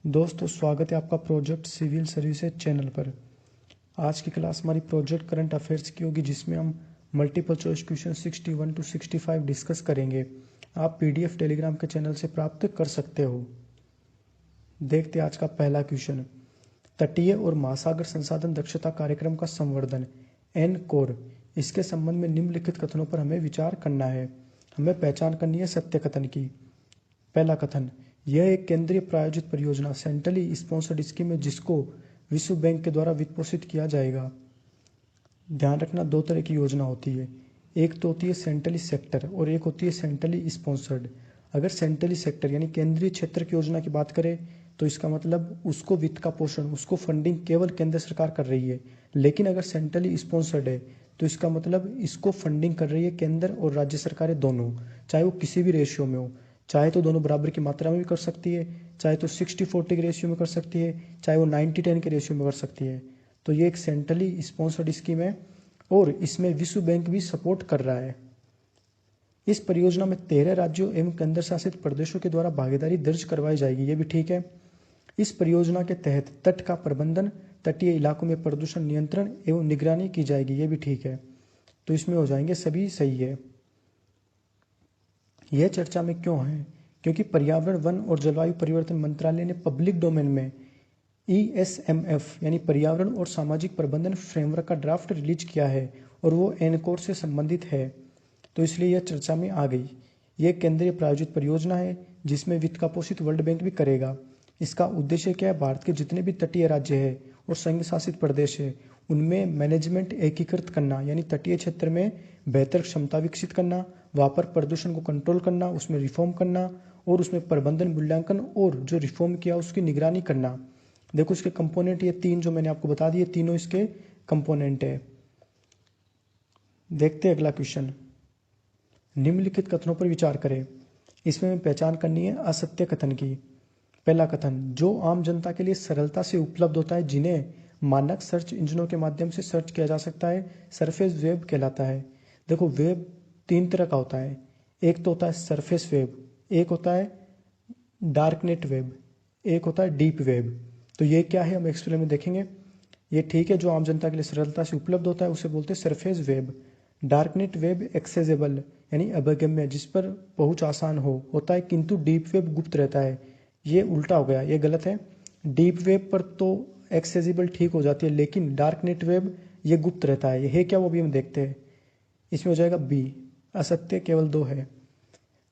दोस्तों स्वागत है आपका प्रोजेक्ट सिविल सर्विसेज चैनल पर। आज की क्लास हमारी प्रोजेक्ट करंट अफेयर्स की होगी, जिसमें हम multiple choice question 61 to 65 discuss करेंगे। आप पीडीएफ टेलीग्राम के चैनल से प्राप्त कर सकते हो। देखते हैं आज का पहला क्वेश्चन। तटीय और महासागर संसाधन दक्षता कार्यक्रम का संवर्धन एनकोर, इसके संबंध में निम्नलिखित कथनों पर हमें विचार करना है। हमें पहचान करनी है सत्य कथन की। पहला कथन, यह एक केंद्रीय प्रायोजित परियोजना सेंट्रली स्पॉन्सर्ड स्कीम है जिसको विश्व बैंक के द्वारा वित्त पोषित किया जाएगा। ध्यान रखना, दो तरह की योजना होती है, एक तो होती है सेंट्रली सेक्टर और एक होती है सेंट्रली स्पॉन्सर्ड। अगर सेंट्रली सेक्टर यानी केंद्रीय क्षेत्र की योजना की बात करें तो इसका मतलब उसको वित्त का पोषण, उसको फंडिंग केवल केंद्र सरकार कर रही है। लेकिन अगर सेंट्रली स्पॉन्सर्ड है तो इसका मतलब इसको फंडिंग कर रही है केंद्र और राज्य सरकारें दोनों, चाहे वो किसी भी रेशियो में हो। चाहे तो दोनों बराबर की मात्रा में भी कर सकती है, चाहे तो 60-40 के रेशियो में कर सकती है, चाहे वो 90-10 के रेशियो में कर सकती है। तो ये एक सेंट्रली स्पॉन्सर्ड स्कीम है और इसमें विश्व बैंक भी सपोर्ट कर रहा है। इस परियोजना में 13 राज्यों एवं केंद्र शासित प्रदेशों के द्वारा भागीदारी दर्ज करवाई जाएगी, ये भी ठीक है। इस परियोजना के तहत तट का प्रबंधन, तटीय इलाकों में प्रदूषण नियंत्रण एवं निगरानी की जाएगी, ये भी ठीक है। तो इसमें हो जाएंगे सभी सही है। यह चर्चा में क्यों है? क्योंकि पर्यावरण, वन और जलवायु परिवर्तन मंत्रालय ने पब्लिक डोमेन में ESMF यानी पर्यावरण और सामाजिक प्रबंधन फ्रेमवर्क का ड्राफ्ट रिलीज किया है और वो एनकोर से संबंधित है, तो इसलिए यह चर्चा में आ गई। यह केंद्रीय प्रायोजित परियोजना है जिसमें वित्त का पोषित वर्ल्ड बैंक भी करेगा। इसका उद्देश्य क्या है? भारत के जितने भी तटीय राज्य है और संघ शासित प्रदेश है उनमें मैनेजमेंट एकीकृत करना, यानी तटीय क्षेत्र में बेहतर क्षमता विकसित करना, वहाँ पर प्रदूषण को कंट्रोल करना, उसमें रिफॉर्म करना और उसमें प्रबंधन मूल्यांकन और जो रिफॉर्म किया उसकी निगरानी करना। देखो इसके कंपोनेंट ये तीन जो मैंने आपको बता दिए, तीनों इसके कंपोनेंट है। देखते हैं अगला क्वेश्चन। निम्नलिखित कथनों पर विचार करें। इसमें हमें पहचान करनी है असत्य कथन की। पहला कथन, जो आम जनता के लिए सरलता से उपलब्ध होता है, जिन्हें मानक सर्च इंजनों के माध्यम से सर्च किया जा सकता है, सरफेस वेब कहलाता है। देखो वेब तीन तरह का होता है, एक तो होता है सरफेस वेब, एक होता है डार्क नेट वेब, एक होता है डीप वेब। तो ये क्या है हम एक्सप्लेन में देखेंगे। ये ठीक है, जो आम जनता के लिए सरलता से उपलब्ध होता है उसे बोलते हैं surface web. Dark net web accessible यानी अभिगम्य, जिस पर पहुंच आसान होता है, किंतु डीप वेब गुप्त रहता है। ये उल्टा हो गया, ये गलत है। डीप वेब पर तो एक्सेसिबल ठीक हो जाती है, लेकिन डार्क नेट वेब ये गुप्त रहता है। ये है क्या वो भी हम देखते हैं। इसमें हो जाएगा बी, असत्य केवल दो है।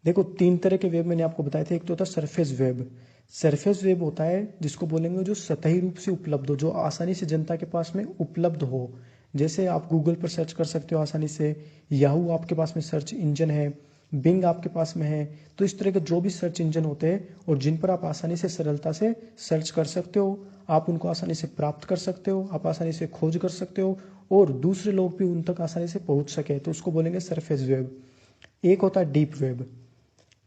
देखो तीन तरह के वेब मैंने आपको बताए थे, एक तो होता है सरफेस वेब। सरफेस वेब होता है जिसको बोलेंगे जो सतही रूप से उपलब्ध हो, जो आसानी से जनता के पास में उपलब्ध हो। जैसे आप गूगल पर सर्च कर सकते हो आसानी से, याहू आपके पास में सर्च इंजन है, बिंग आपके पास में है। तो इस तरह के जो भी सर्च इंजन होते हैं और जिन पर आप आसानी से सरलता से सर्च कर सकते हो, आप उनको आसानी से प्राप्त कर सकते हो, आप आसानी से खोज कर सकते हो और दूसरे लोग भी उन तक आसानी से पहुंच सके, तो उसको बोलेंगे सरफेस वेब। एक होता है डीप वेब।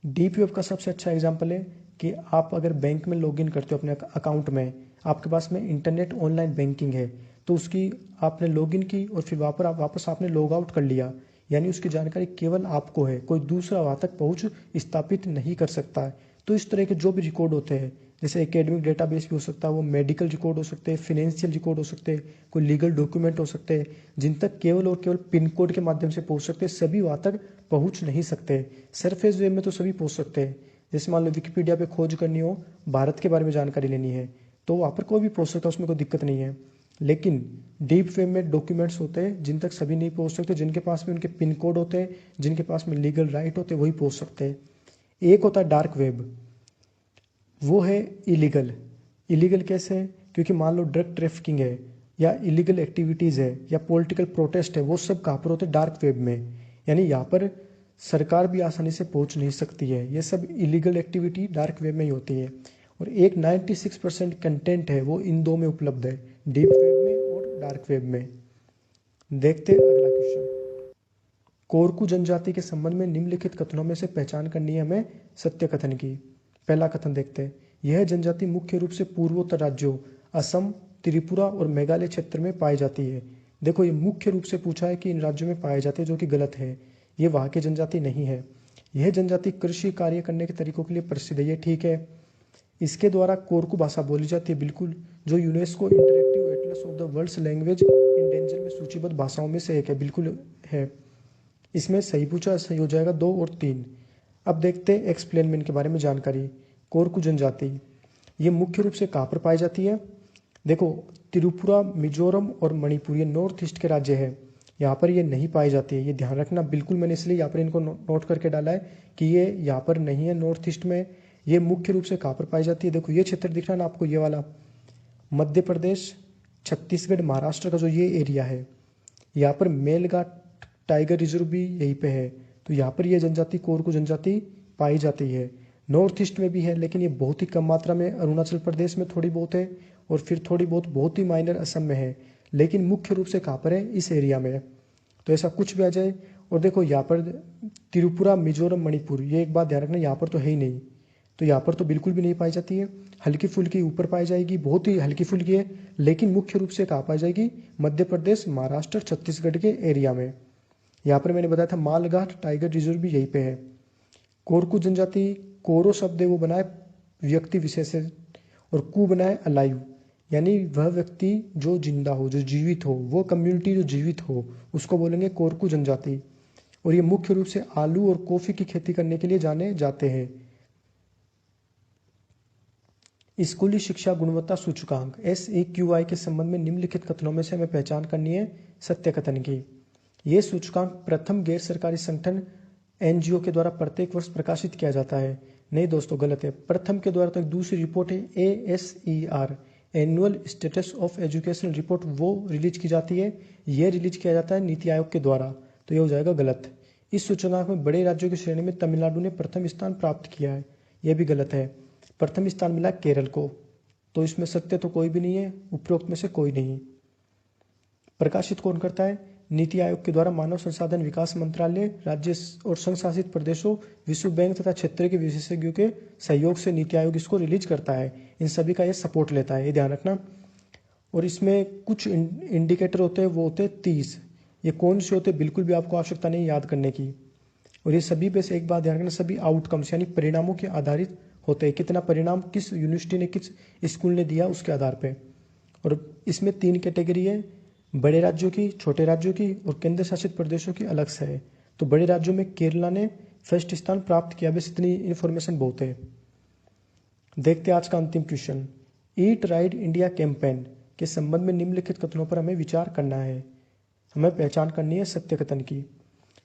डीप वेब का सबसे अच्छा एग्जांपल है कि आप अगर बैंक में लॉगिन करते हो अपने अकाउंट में, आपके पास में इंटरनेट ऑनलाइन बैंकिंग है, तो उसकी आपने लॉगिन की और फिर वहाँ पर आप वापस आपने लॉग आउट कर लिया, यानी उसकी जानकारी केवल आपको है, कोई दूसरा वहाँ तक पहुँच स्थापित नहीं कर सकता है। तो इस तरह के जो भी रिकॉर्ड होते हैं, जैसे एकेडमिक डेटाबेस भी हो सकता है, वो मेडिकल रिकॉर्ड हो सकते हैं, फिनेंशियल रिकॉर्ड हो सकते हैं, कोई लीगल डॉक्यूमेंट हो सकते हैं, जिन तक केवल और केवल पिन कोड के माध्यम से पहुंच सकते हैं, सभी वहाँ तक पहुंच नहीं सकते। सरफेस वेब में तो सभी पहुंच सकते हैं। जैसे मान लो विकिपीडिया पे खोज करनी हो, भारत के बारे में जानकारी लेनी है, तो वहाँ पर कोई भी पहुंच सकता है, उसमें कोई दिक्कत नहीं है। लेकिन डीप वेब में डॉक्यूमेंट्स होते हैं जिन तक सभी नहीं पहुंच सकते, जिनके पास में उनके पिन कोड होते हैं, जिनके पास में लीगल राइट होते हैं, वही पहुंच सकते हैं। एक होता है डार्क वेब, वो है इलीगल। इलीगल कैसे है? क्योंकि मान लो ड्रग ट्रैफिकिंग है या इलीगल एक्टिविटीज़ है या पॉलिटिकल प्रोटेस्ट है, वो सब कहाँ पर होते हैं? डार्क वेब में। यानी यहाँ पर सरकार भी आसानी से पहुँच नहीं सकती है। ये सब इलीगल एक्टिविटी डार्क वेब में ही होती है। और एक 96% कंटेंट है वो इन दो में उपलब्ध है, डीप वेब में और डार्क वेब में। देखते हैं अगला क्वेश्चन। कोरकू जनजाति के संबंध में निम्नलिखित कथनों में से पहचान करनी है हमें सत्य कथन की। पहला कथन देखते हैं। यह जनजाति मुख्य रूप से पूर्वोत्तर राज्यों असम, त्रिपुरा और मेघालय क्षेत्र में पाई जाती है। देखो ये मुख्य रूप से पूछा है कि इन राज्यों में पाए जाते हैं, जो कि गलत है। ये वहाँ की जनजाति नहीं है। यह जनजाति कृषि कार्य करने के तरीकों के लिए प्रसिद्ध है, ये ठीक है। इसके द्वारा कोरकू भाषा बोली जाती है, बिल्कुल, जो UNESCO interactive atlas of the world's language in danger में सूचीबद्ध भाषाओं में से एक है, बिल्कुल है। इसमें सही पूछा, सही हो जाएगा 2 और 3। अब देखते हैं एक्सप्लेनमेंट के बारे में जानकारी। कोरकू जनजाति ये मुख्य रूप से कहाँ पर पाई जाती है? देखो, त्रिपुरा, मिजोरम और मणिपुर ये नॉर्थ ईस्ट के राज्य है, यहाँ पर ये नहीं पाई जाती है, ये ध्यान रखना बिल्कुल। मैंने इसलिए यहाँ पर इनको नोट करके डाला है कि ये यहाँ पर नहीं है नॉर्थ ईस्ट में। ये मुख्य रूप से कहाँ पर पाई जाती है? देखो ये क्षेत्र दिख रहा है ना आपको, ये वाला मध्य प्रदेश, छत्तीसगढ़, महाराष्ट्र का जो ये एरिया है, यहाँ पर मेलघाट टाइगर रिजर्व भी यहीं पे है। तो यहाँ पर ये जनजाति कोरकू जनजाति पाई जाती है। नॉर्थ ईस्ट में भी है, लेकिन ये बहुत ही कम मात्रा में अरुणाचल प्रदेश में थोड़ी बहुत है, और फिर थोड़ी बहुत ही माइनर असम में है, लेकिन मुख्य रूप से कहाँ पर है? इस एरिया में। तो ऐसा कुछ भी आ जाए। और देखो यहाँ पर त्रिपुरा, मिजोरम, मणिपुर, ये एक बात ध्यान रखना, यहाँ पर तो है ही नहीं, तो यहाँ पर तो बिल्कुल भी नहीं पाई जाती है। हल्की फुल्की ऊपर पाई जाएगी, बहुत ही हल्की फुल्की है, लेकिन मुख्य रूप से कहाँ पाई जाएगी? मध्य प्रदेश, महाराष्ट्र, छत्तीसगढ़ के एरिया में। यहाँ पर मैंने बताया था मालघाट टाइगर रिजर्व भी यहीं पे है। कोरकू जनजाति, कोरो शब्द है वो बना है व्यक्ति विशेष से, और कू बना है अलाइव, यानी वह व्यक्ति जो जिंदा हो, जो जीवित हो, वो कम्युनिटी जो जीवित हो, उसको बोलेंगे कोरकू जनजाति। और ये मुख्य रूप से आलू और कॉफी की खेती करने के लिए जाने जाते हैं। स्कूली शिक्षा गुणवत्ता सूचकांक SEQI के संबंध में निम्नलिखित कथनों में से हमें पहचान करनी है सत्य कथन की। ये सूचकांक प्रथम गैर सरकारी संगठन NGO के द्वारा प्रत्येक वर्ष प्रकाशित किया जाता है। नहीं दोस्तों, गलत है। प्रथम के द्वारा तो एक दूसरी रिपोर्ट है ASER, annual status of educational report, वो रिलीज की जाती है। ये रिलीज किया जाता है नीति आयोग के द्वारा, तो ये हो जाएगा गलत। इस सूचकांक में बड़े राज्यों की श्रेणी में तमिलनाडु ने प्रथम स्थान प्राप्त किया है, यह भी गलत है। प्रथम स्थान मिला केरल को, तो इसमें सत्य तो कोई भी नहीं है, उपरोक्त में से कोई नहीं। प्रकाशित कौन करता है? नीति आयोग के द्वारा मानव संसाधन विकास मंत्रालय, राज्य और संघ शासित प्रदेशों, विश्व बैंक तथा क्षेत्र के विशेषज्ञों के सहयोग से नीति आयोग इसको रिलीज करता है। इन सभी का ये सपोर्ट लेता है, ये ध्यान रखना। और इसमें कुछ इंडिकेटर होते हैं, वो होते हैं 30। ये कौन से होते हैं बिल्कुल भी आपको आवश्यकता नहीं याद करने की। और ये सभी पे से एक बात ध्यान रखना, सभी आउटकम्स यानी परिणामों के आधारित होते हैं। कितना परिणाम किस यूनिवर्सिटी ने, किस स्कूल ने दिया, उसके आधार पे। और इसमें 3 कैटेगरी है, बड़े राज्यों की, छोटे राज्यों की और केंद्र शासित प्रदेशों की अलग से है। तो बड़े राज्यों में केरला ने फर्स्ट स्थान प्राप्त किया। बस इतनी इन्फॉर्मेशन बहुत है। देखते हैं आज का अंतिम question. Eat right India campaign के संबंध में निम्नलिखित कथनों पर हमें विचार करना है। हमें पहचान करनी है सत्य कथन की।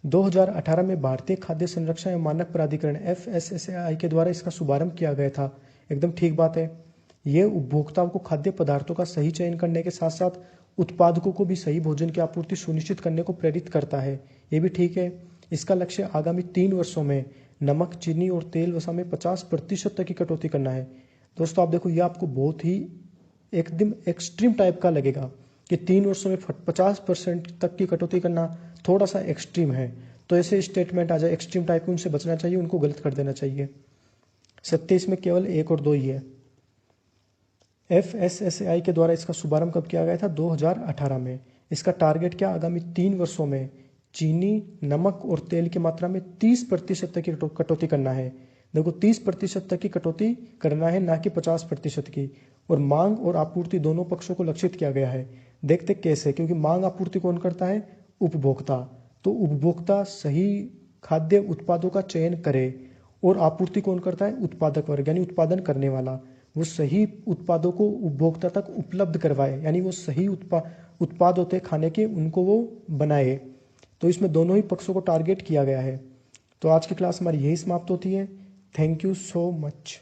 2018 में भारतीय खाद्य संरक्षण एवं मानक प्राधिकरण FSSAI के द्वारा इसका शुभारंभ किया गया था। एकदम ठीक बात है। ये उपभोक्ताओं को खाद्य पदार्थों का सही चयन करने के साथ साथ उत्पादकों को भी सही भोजन की आपूर्ति सुनिश्चित करने को प्रेरित करता है। ये भी ठीक है। इसका लक्ष्य आगामी 3 वर्षों में नमक, चीनी और तेल वसा में 50% तक की कटौती करना है। दोस्तों आप देखो, ये आपको बहुत ही एकदम एक्सट्रीम टाइप का लगेगा कि 3 वर्षों में 50% तक की कटौती करना थोड़ा सा एक्सट्रीम है। तो ऐसे स्टेटमेंट आ जाए एक्सट्रीम टाइप के, उनसे बचना चाहिए, उनको गलत कर देना चाहिए। सत्य इसमें केवल 1 और 2 ही है। FSSAI के द्वारा इसका शुभारंभ कब किया गया था? 2018 में। इसका टारगेट क्या? आगामी 3 वर्षों में चीनी, नमक और तेल की मात्रा में 30% तक की कटौती करना है। देखो 30% तक की कटौती करना है, ना कि 50% की। और मांग और आपूर्ति दोनों पक्षों को लक्षित किया गया है। देखते कैसे, क्योंकि मांग आपूर्ति कौन करता है? उपभोक्ता। तो उपभोक्ता सही खाद्य उत्पादों का चयन करे, और आपूर्ति कौन करता है? उत्पादक वर्ग, यानी उत्पादन करने वाला। वो सही उत्पादों को उपभोक्ता तक उपलब्ध करवाए, यानी वो सही उत्पाद होते खाने के, उनको वो बनाए। तो इसमें दोनों ही पक्षों को टारगेट किया गया है। तो आज की क्लास हमारी यही समाप्त होती है। Thank you so much.